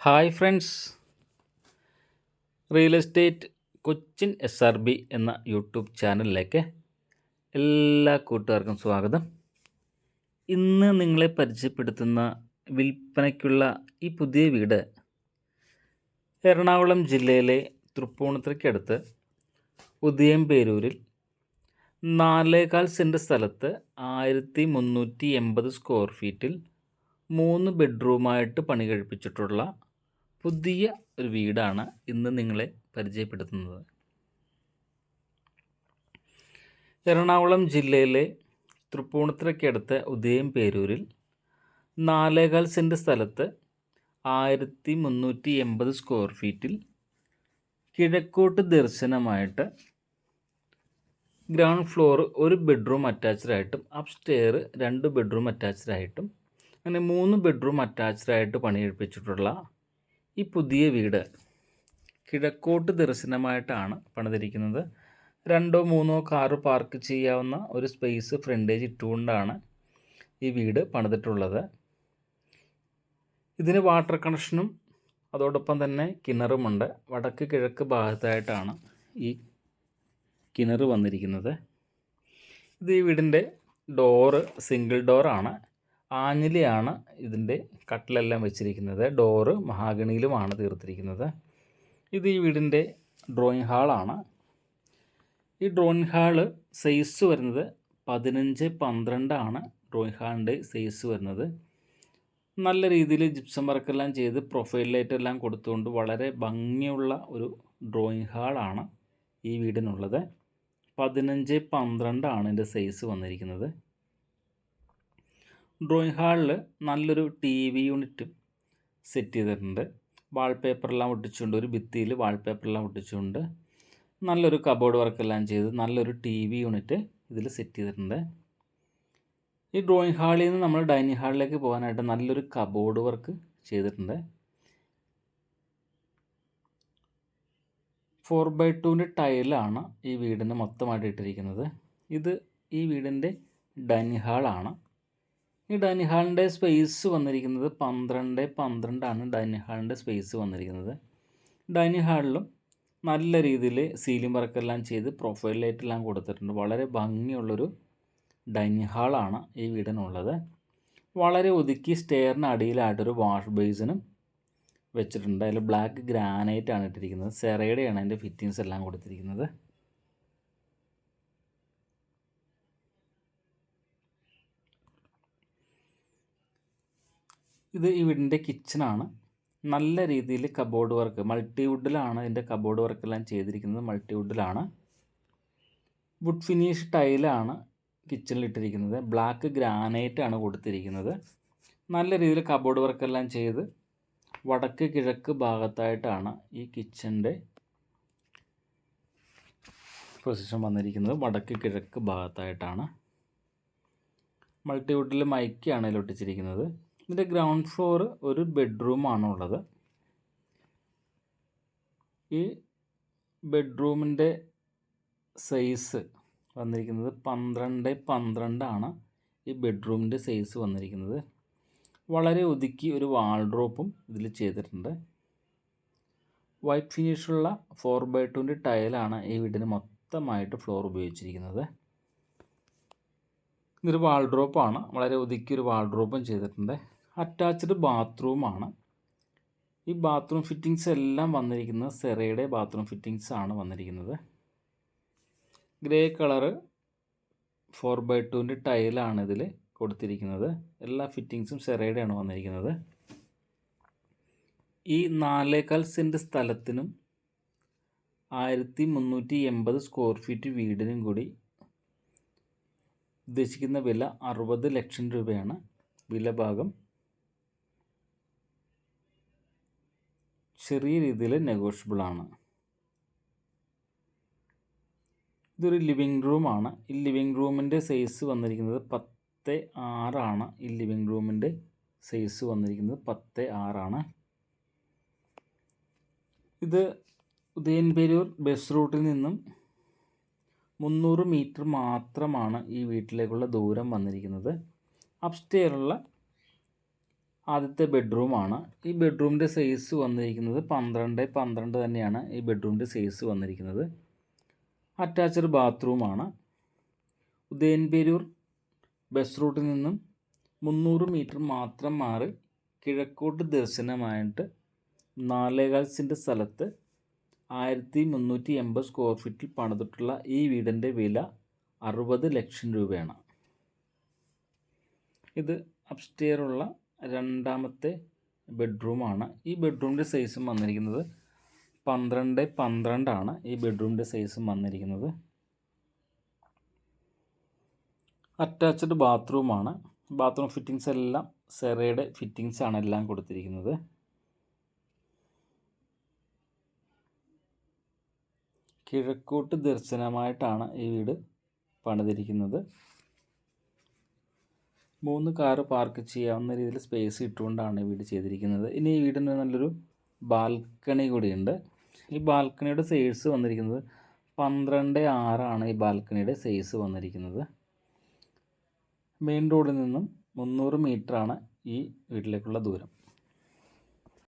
Hi friends, real estate Cochin SRB എന്ന YouTube ചാനലിലേക്ക് എല്ലാ കൂട്ടുകാർക്കും സ്വാഗതം. ഇന്ന് നിങ്ങളെ പരിചയപ്പെടുത്തുന്ന വിൽപ്പനയ്ക്കുള്ള ഈ പുതിയ വീട് എറണാകുളം ജില്ലയിലെ തൃപ്പൂണിത്തുറയ്ക്കടുത്ത് ഉദയംപേരൂരിൽ 4.25 സെൻറ്റ് സ്ഥലത്ത് 1380 സ്ക്വയർ ഫീറ്റിൽ 3 ബെഡ്റൂമായിട്ട് പണി കഴിപ്പിച്ചിട്ടുള്ള പുതിയ ഒരു വീടാണ് ഇന്ന് നിങ്ങളെ പരിചയപ്പെടുത്തുന്നത്. എറണാകുളം ജില്ലയിലെ തൃപ്പൂണിത്തുറയ്ക്കടുത്ത് ഉദയംപേരൂരിൽ 4.25 സെൻറ്റ് സ്ഥലത്ത് 1380 സ്ക്വയർ ഫീറ്റിൽ കിഴക്കോട്ട് ദർശനമായിട്ട് ഗ്രൗണ്ട് ഫ്ലോർ 1 ബെഡ്റൂം അറ്റാച്ച്ഡായിട്ടും അപ്സ്റ്റെയർ 2 ബെഡ്റൂം അറ്റാച്ച്ഡായിട്ടും അങ്ങനെ 3 ബെഡ്റൂം അറ്റാച്ച്ഡായിട്ട് പണി കഴിപ്പിച്ചിട്ടുള്ള ഈ പുതിയ വീട് കിഴക്കോട്ട് ദർശനമായിട്ടാണ് പണിതിരിക്കുന്നത്. 2-3 കാറ് പാർക്ക് ചെയ്യാവുന്ന ഒരു സ്പേസ് ഫ്രണ്ടേജ് ഇട്ടുകൊണ്ടാണ് ഈ വീട് പണിതിട്ടുള്ളത്. ഇതിന് വാട്ടർ കണക്ഷനും അതോടൊപ്പം തന്നെ കിണറുമുണ്ട്. വടക്ക് കിഴക്ക് ഭാഗത്തായിട്ടാണ് ഈ കിണർ വന്നിരിക്കുന്നത്. ഇത് ഈ വീടിൻ്റെ ഡോറ് സിംഗിൾ ഡോറാണ്. ആഞ്ഞിലിയാണ് ഇതിൻ്റെ കട്ടിലെല്ലാം വെച്ചിരിക്കുന്നത്. ഡോറ് മഹാഗണിയിലുമാണ് തീർത്തിരിക്കുന്നത്. ഇത് ഈ വീടിൻ്റെ ഡ്രോയിങ് ഹാളാണ്. ഈ ഡ്രോയിങ് ഹാള് സൈസ് വരുന്നത് 15-12 ആണ്. ഡ്രോയിങ് ഹാളിൻ്റെ സൈസ് വരുന്നത് നല്ല രീതിയിൽ ജിപ്സം വർക്കെല്ലാം ചെയ്ത് പ്രൊഫൈൽ ലൈറ്റ് എല്ലാം കൊടുത്തുകൊണ്ട് വളരെ ഭംഗിയുള്ള ഒരു ഡ്രോയിങ് ഹാളാണ് ഈ വീടിനുള്ളത്. 15-12 ആണ് ഇതിൻ്റെ സൈസ് വന്നിരിക്കുന്നത്. ഡ്രോയിങ് ഹാളിൽ നല്ലൊരു TV യൂണിറ്റും സെറ്റ് ചെയ്തിട്ടുണ്ട്. വാൾപേപ്പറെല്ലാം ഒട്ടിച്ചുകൊണ്ട് ഒരു ഭിത്തിയിൽ വാൾപേപ്പറെല്ലാം ഒട്ടിച്ചുകൊണ്ട് നല്ലൊരു കബോർഡ് വർക്കെല്ലാം ചെയ്ത് നല്ലൊരു TV യൂണിറ്റ് ഇതിൽ സെറ്റ് ചെയ്തിട്ടുണ്ട്. ഈ ഡ്രോയിങ് ഹാളിൽ നിന്ന് നമ്മൾ ഡൈനിങ് ഹാളിലേക്ക് പോകാനായിട്ട് നല്ലൊരു കബോർഡ് വർക്ക് ചെയ്തിട്ടുണ്ട്. 4x2 ടൈലാണ് ഈ വീടിന് മൊത്തമായിട്ട് ഇട്ടിരിക്കുന്നത്. ഇത് ഈ വീടിൻ്റെ ഡൈനിങ് ഹാളാണ്. ഈ ഡൈനിങ് ഹാളിൻ്റെ സ്പേസ് വന്നിരിക്കുന്നത് 12-12 ആണ്. ഡൈനിങ് ഹാളിൻ്റെ സ്പേസ് വന്നിരിക്കുന്നത്. ഡൈനിങ് ഹാളിലും നല്ല രീതിയിൽ സീലിംഗ് വർക്കെല്ലാം ചെയ്ത് പ്രൊഫൈൽ ലൈറ്റെല്ലാം കൊടുത്തിട്ടുണ്ട്. വളരെ ഭംഗിയുള്ളൊരു ഡൈനിങ് ഹാളാണ് ഈ വീടിനുള്ളത്. വളരെ ഒതുക്കി സ്റ്റെയറിന് അടിയിലായിട്ടൊരു വാഷ് ബേസിനും വെച്ചിട്ടുണ്ട്. അതിൽ ബ്ലാക്ക് ഗ്രാനൈറ്റ് ആണ് ഇട്ടിരിക്കുന്നത്. സെറയുടെയാണ് അതിൻ്റെ ഫിറ്റിങ്സ് എല്ലാം കൊടുത്തിരിക്കുന്നത്. ഇത് ഈ വീടിൻ്റെ കിച്ചണാണ്. നല്ല രീതിയിൽ കബോർഡ് വർക്ക് മൾട്ടിവുഡിലാണ് ഇതിൻ്റെ കബോർഡ് വർക്കെല്ലാം ചെയ്തിരിക്കുന്നത്. മൾട്ടിവുഡിലാണ്. വുഡ് ഫിനിഷ് ടൈലാണ് കിച്ചണിലിട്ടിരിക്കുന്നത്. ബ്ലാക്ക് ഗ്രാനൈറ്റ് ആണ് കൊടുത്തിരിക്കുന്നത്. നല്ല രീതിയിൽ കബോർഡ് വർക്കെല്ലാം ചെയ്ത് വടക്ക് കിഴക്ക് ഭാഗത്തായിട്ടാണ് ഈ കിച്ചൻ്റെ പൊസിഷൻ വന്നിരിക്കുന്നത്. വടക്ക് കിഴക്ക് ഭാഗത്തായിട്ടാണ്. മൾട്ടിവുഡിൽ മൈക്കാണ് ഇതിൽ ഒട്ടിച്ചിരിക്കുന്നത്. ഇതിൻ്റെ ഗ്രൗണ്ട് ഫ്ലോർ 1 ബെഡ്റൂമാണ് ഉള്ളത്. ഈ ബെഡ്റൂമിൻ്റെ സൈസ് വന്നിരിക്കുന്നത് 12-12 ആണ്. ഈ ബെഡ്റൂമിൻ്റെ സൈസ് വന്നിരിക്കുന്നത്. വളരെ ഒതുക്കി ഒരു വാൾഡ്രോപ്പും ഇതിൽ ചെയ്തിട്ടുണ്ട്. വൈറ്റ് ഫിനിഷുള്ള 4x2 ടൈലാണ് ഈ വീടിന് മൊത്തമായിട്ട് ഫ്ലോർ ഉപയോഗിച്ചിരിക്കുന്നത്. ഇതൊരു വാൾഡ്രോപ്പാണ്. വളരെ ഒതുക്കി ഒരു വാൾഡ്രോപ്പും ചെയ്തിട്ടുണ്ട്. അറ്റാച്ച്ഡ് ബാത്റൂമാണ്. ഈ ബാത്റൂം ഫിറ്റിങ്സ് എല്ലാം വന്നിരിക്കുന്നത് സെറയുടെ ബാത്റൂം ഫിറ്റിങ്സ് ആണ് വന്നിരിക്കുന്നത്. ഗ്രേ കളറ് 4x2 ടൈലാണ് ഇതിൽ കൊടുത്തിരിക്കുന്നത്. എല്ലാ ഫിറ്റിങ്സും സെറയുടെയാണ് വന്നിരിക്കുന്നത്. ഈ 4.25 സെൻറ്റ് സ്ഥലത്തിനും 1380 സ്ക്വയർ ഫീറ്റ് വീടിനും കൂടി ഉദ്ദേശിക്കുന്ന വില 60 ലക്ഷം രൂപയാണ്. വില ഭാഗം ചെറിയ രീതിയിൽ നെഗോഷ്യബിളാണ്. ഇതൊരു ലിവിങ് റൂമാണ്. ഈ ലിവിങ് റൂമിൻ്റെ സൈസ് വന്നിരിക്കുന്നത് 10-6 ആണ്. ഈ ലിവിങ് റൂമിൻ്റെ സൈസ് വന്നിരിക്കുന്നത് 10-6 ആണ്. ഇത് ഉദയംപേരൂർ ബസ് റൂട്ടിൽ നിന്നും 300 മീറ്റർ മാത്രമാണ് ഈ വീട്ടിലേക്കുള്ള ദൂരം വന്നിരിക്കുന്നത്. അപ്സ്റ്റെയറുള്ള ആദ്യത്തെ ബെഡ്റൂമാണ്. ഈ ബെഡ്റൂമിൻ്റെ സൈസ് വന്നിരിക്കുന്നത് 12x12 തന്നെയാണ് ഈ ബെഡ്റൂമിൻ്റെ സൈസ് വന്നിരിക്കുന്നത്. അറ്റാച്ച്ഡ് ബാത്റൂമാണ്. ഉദയൻപേരൂർ ബസ് റൂട്ടിൽ നിന്നും 300 മീറ്റർ മാത്രം മാറി കിഴക്കോട്ട് ദർശനമായിട്ട് 4.25 സെൻറ്റ് സ്ഥലത്ത് 1380 സ്ക്വയർ ഫീറ്റിൽ പണിതിട്ടുള്ള ഈ വീടിൻ്റെ വില 60 ലക്ഷം രൂപയാണ്. ഇത് അപ്സ്റ്റെയറുള്ള രണ്ടാമത്തെ ബെഡ്റൂമാണ്. ഈ ബെഡ്റൂമിൻ്റെ സൈസും വന്നിരിക്കുന്നത് 12x12 ആണ്. ഈ ബെഡ്റൂമിൻ്റെ സൈസും വന്നിരിക്കുന്നത്. അറ്റാച്ച്ഡ് ബാത്റൂമാണ്. ബാത്റൂം ഫിറ്റിങ്സ് എല്ലാം സെറയുടെ ഫിറ്റിങ്സ് ആണ് എല്ലാം കൊടുത്തിരിക്കുന്നത്. കിഴക്കോട്ട് ദർശനമായിട്ടാണ് ഈ വീട് പണിതിരിക്കുന്നത്. 3 കാറ് പാർക്ക് ചെയ്യാവുന്ന രീതിയിൽ സ്പേസ് ഇട്ടുകൊണ്ടാണ് ഈ വീട് ചെയ്തിരിക്കുന്നത്. ഇനി ഈ വീടിന് നല്ലൊരു ബാൽക്കണി കൂടിയുണ്ട്. ഈ ബാൽക്കണിയുടെ സൈസ് വന്നിരിക്കുന്നത് 12x6 ആണ്. ഈ ബാൽക്കണിയുടെ സൈസ് വന്നിരിക്കുന്നത്. മെയിൻ റോഡിൽ നിന്നും 300 മീറ്ററാണ് ഈ വീട്ടിലേക്കുള്ള ദൂരം.